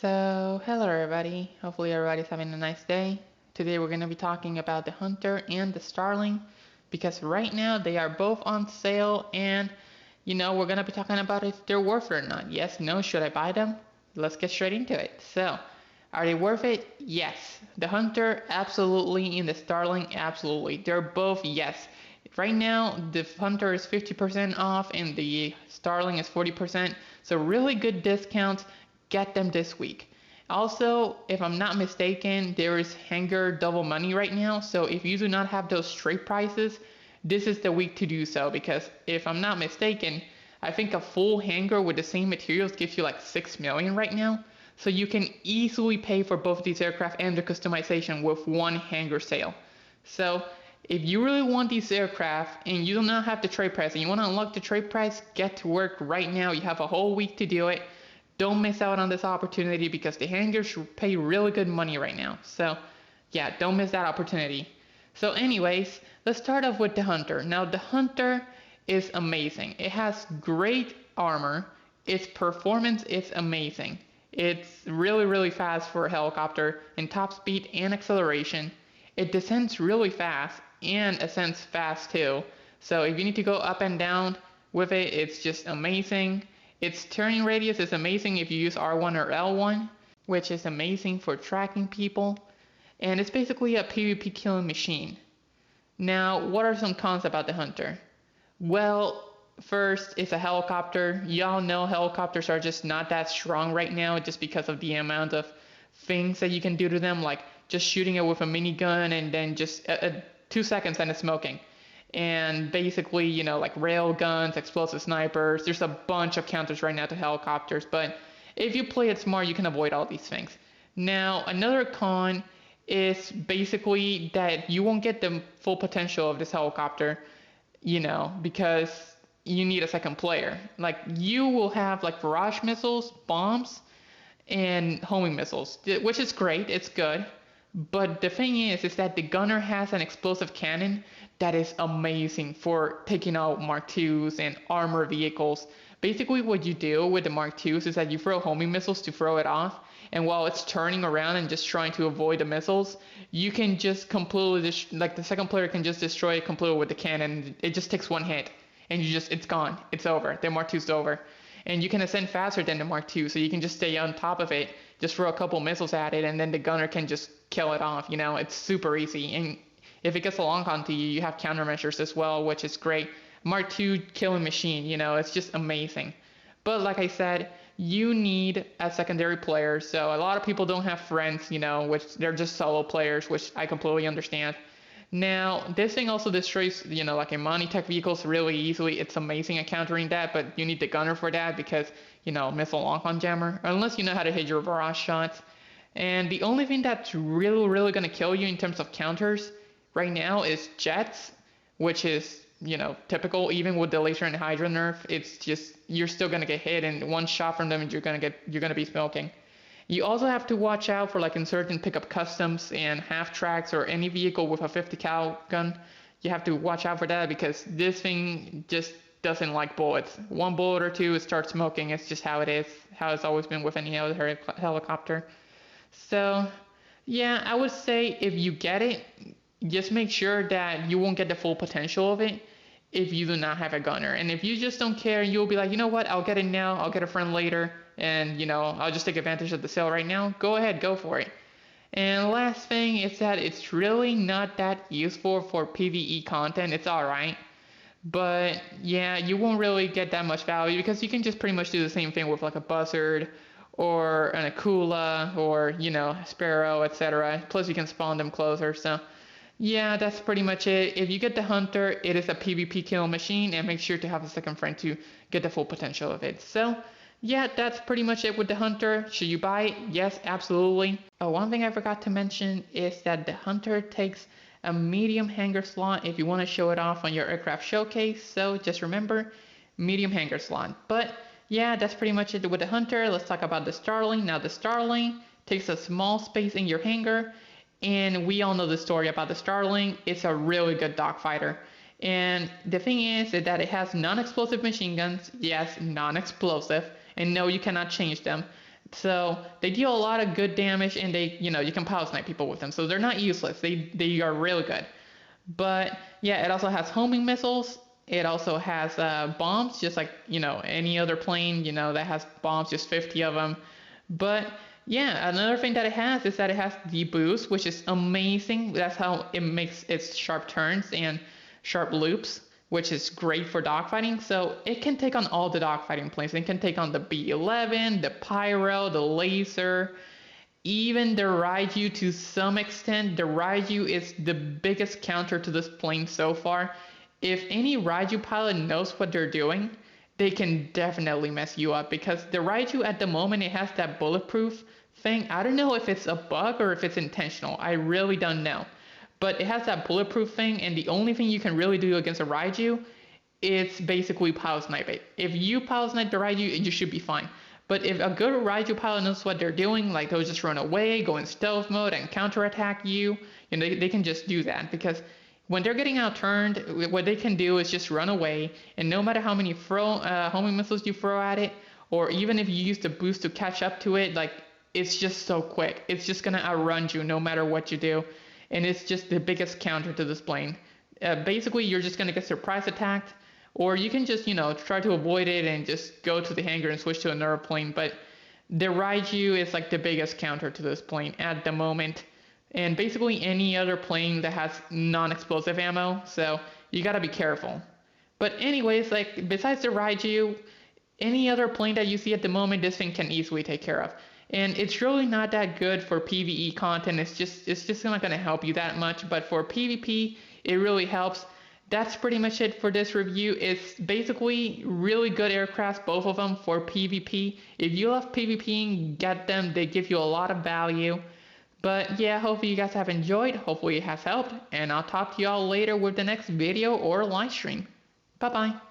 So, hello everybody. Hopefully everybody's having a nice day. Today we're going to be talking about the Hunter and the Starling because right now they are both on sale and we're going to be talking about if they're worth it or not. Yes, no, should I buy them? Let's get straight into it. So, are they worth it? Yes. The Hunter, absolutely, and the Starling, absolutely. They're both yes. Right now, the Hunter is 50% off and the Starling is 40%. So really good discounts. Get them this week. Also, if I'm not mistaken, there is hanger double money right now. So if you do not have those straight prices, this is the week to do so because if I'm not mistaken, I think a full hanger with the same materials gives you like 6 million right now. So you can easily pay for both these aircraft and the customization with one hanger sale. So if you really want these aircraft and you do not have the trade price and you want to unlock the trade price, get to work right now. You have a whole week to do it. Don't miss out on this opportunity because the hangers pay really good money right now. So yeah, don't miss that opportunity. So anyways, let's start off with the Hunter. Now the Hunter is amazing. It has great armor. Its performance is amazing. It's really fast for a helicopter in top speed and acceleration. It descends really fast and ascends fast too. So if you need to go up and down with it, it's just amazing. Its turning radius is amazing if you use R1 or L1, which is amazing for tracking people. And it's basically a PvP killing machine. Now, what are some cons about the Hunter? Well, first, it's a helicopter. Y'all know helicopters are just not that strong right now just because of the amount of things that you can do to them, like just shooting it with a minigun and then just 2 seconds and it's smoking. And basically, like rail guns, explosive snipers. There's a bunch of counters right now to helicopters, but if you play it smart, you can avoid all these things. Now, another con is basically that you won't get the full potential of this helicopter, because you need a second player. Like, you will have like barrage missiles, bombs, and homing missiles, which is great, it's good. But the thing is that the gunner has an explosive cannon that is amazing for taking out Mark IIs and armor vehicles. Basically what you do with the Mark IIs is that you throw homing missiles to throw it off, and while it's turning around and just trying to avoid the missiles, you can just completely, like the second player can just destroy it completely with the cannon. It just takes one hit, and it's gone, it's over, the Mark II's over. And you can ascend faster than the Mark II, so you can just stay on top of it, just throw a couple missiles at it, and then the gunner can just kill it off. It's super easy. And if it gets along onto you, you have countermeasures as well, which is great. Mark II killing machine, it's just amazing. But like I said, you need a secondary player. So a lot of people don't have friends, which they're just solo players, which I completely understand. Now, this thing also destroys, like Imani-Tech vehicles really easily. It's amazing at countering that, but you need the gunner for that because, missile long-con jammer, unless you know how to hit your barrage shots. And the only thing that's really going to kill you in terms of counters right now is jets, which is, typical. Even with the laser and hydra nerf, it's just, you're still going to get hit, and one shot from them and you're going to be smoking. You also have to watch out for like insurgent pickup customs and half tracks or any vehicle with a 50 cal gun. You have to watch out for that because this thing just doesn't like bullets. One bullet or two, it starts smoking. It's just how it is, how it's always been with any other helicopter. So yeah, I would say if you get it, just make sure that you won't get the full potential of it if you do not have a gunner. And if you just don't care, you'll be like, you know what, I'll get it now, I'll get a friend later, and I'll just take advantage of the sale right now. Go ahead, go for it. And last thing is that it's really not that useful for PvE content. It's alright, but yeah, you won't really get that much value because you can just pretty much do the same thing with like a buzzard or an Akula or Sparrow, etc. Plus you can spawn them closer. So yeah, that's pretty much it. If you get the Hunter, it is a PvP kill machine, and make sure to have a second friend to get the full potential of it. So yeah, that's pretty much it with the Hunter. Should you buy it? Yes, absolutely. Oh, one thing I forgot to mention is that the Hunter takes a medium hanger slot if you want to show it off on your aircraft showcase. So just remember, medium hanger slot. But yeah, that's pretty much it with the Hunter. Let's talk about the Starling. Now the Starling takes a small space in your hangar, and we all know the story about the Starling. It's a really good dogfighter. And the thing is that it has non-explosive machine guns. Yes, non-explosive. And no, you cannot change them. So they deal a lot of good damage, and they, you can power snipe people with them. So they're not useless. They are really good. But yeah, it also has homing missiles. It also has bombs, just like any other plane, that has bombs, just 50 of them. But yeah, another thing that it has is that it has the boost, which is amazing. That's how it makes its sharp turns and sharp loops, which is great for dogfighting. So it can take on all the dogfighting planes. It can take on the B-11, the Pyro, the Laser, even the Raiju to some extent. The Raiju is the biggest counter to this plane so far. If any Raiju pilot knows what they're doing, they can definitely mess you up, because the Raiju at the moment, it has that bulletproof thing. I don't know if it's a bug or if it's intentional. I really don't know. But it has that bulletproof thing, and the only thing you can really do against a Raiju is basically power snipe it. If you power snipe the Raiju, you should be fine. But if a good Raiju pilot knows what they're doing, like they'll just run away, go in stealth mode, and counterattack you, they can just do that, because when they're getting outturned, what they can do is just run away, and no matter how many homing missiles you throw at it, or even if you use the boost to catch up to it, like, it's just so quick. It's just gonna outrun you no matter what you do, and it's just the biggest counter to this plane. Basically, you're just gonna get surprise attacked, or you can just, try to avoid it and just go to the hangar and switch to another plane. But the Raiju is like the biggest counter to this plane at the moment. And basically any other plane that has non-explosive ammo, so you gotta be careful. But anyways, like, besides the Raiju, any other plane that you see at the moment, this thing can easily take care of. And it's really not that good for PvE content. It's just not gonna help you that much. But for PvP, it really helps. That's pretty much it for this review. It's basically really good aircrafts, both of them, for PvP. If you love PvPing, get them. They give you a lot of value. But yeah, hopefully you guys have enjoyed. Hopefully it has helped. And I'll talk to y'all later with the next video or live stream. Bye bye.